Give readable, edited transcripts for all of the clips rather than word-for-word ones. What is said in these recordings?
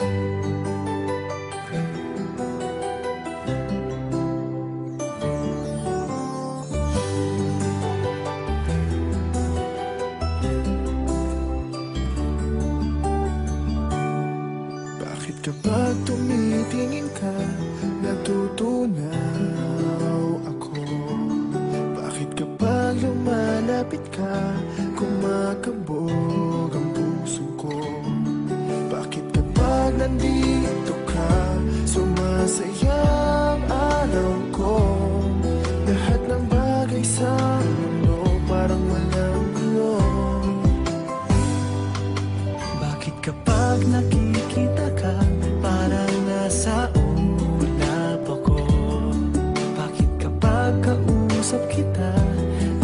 Bakit kapag tumitingin ka, natutunaw ako? Bakit kapag lumalapit ka, kumakabog ang puso ko? Bakit kapag nandito ka, sumasaya ang araw ko? Lahat ng bagay sa mundo parang walang gulo. Bakit kapag nakikita ka, parang nasa ulap ako? Bakit kapag kausap kita,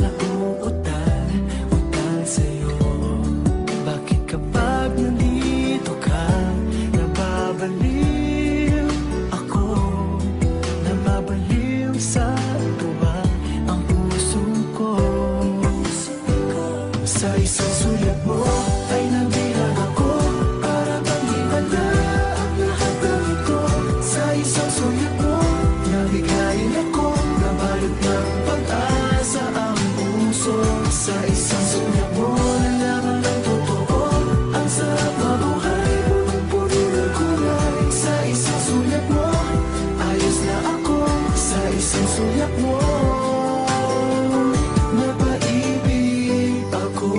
nauutal sa'yo? Bakit kapag nandito ka, nababaliw ako? Nababaliw sa tuwa ang puso ko. Sa isang sulat mo ay nabilang ako, para bang himala ang lahat ng ito. Sa isang sulat mo, nabigayin ako, nabalot ng pag-asa ang puso. Sa isang sulat mo, nalaman ng totoo, ang sarap mabuhay, punong-puno ng kulay. Sa isang sulat mo, ayos na ako. Sa isang sulat mo, napaibig ako.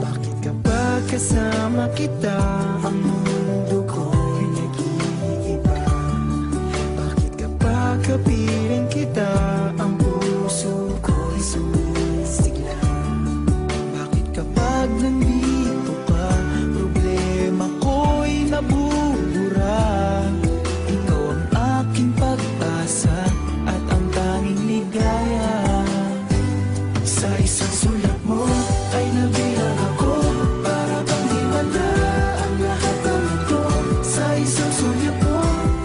Bakit kapag kasama kita, ang mundo ko'y nag-iiba? Bakit kapag kapiling kita, ang puso ko'y sumisigla? Bakit kapag nandito ka, problema ko'y nabubura? Ikaw ang aking pag-asa at ang tanging ligaya. Sa isang sulat mo ay nabilang ako, para bang himala ang lahat ng ito. Sa isang sulat mo,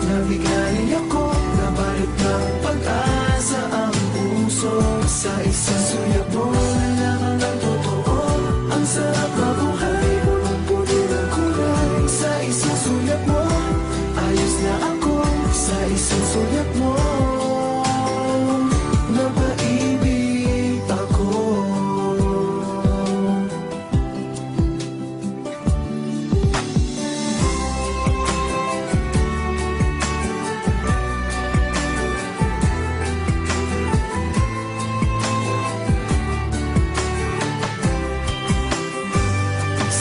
nabigayin ako, nabalot ng pag-asa ang puso. Sa isang sulat mo, nalaman ng totoo, ang sarap mabuhay, punong-puno ng kulay. Sa isang sulat mo, ayos na ako. Sa isang sulat mo, napaibig ako.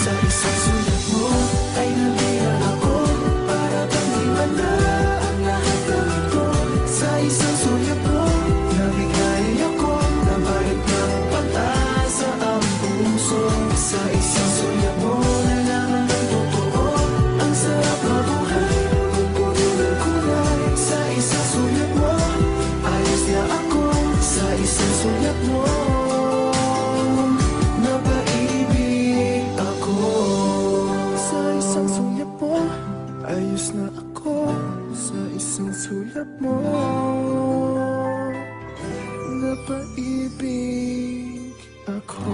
Sa isang sulat mo ay nabilang ako, para bang himala ang lahat ng ito. Sa isang sulat mo, nabigayin ako, nabalot ng pag-asa ang puso. Sa isang sulat mo, nalaman ng totoo, ang sarap mabuhay, punong-puno ng kulay. Sa isang sulat mo, ayos na ako. Sa isang sulat mo, napaibig ako. Sa isang sulat mo, ayos na ako. Sa isang sulat mo, napaibig ako.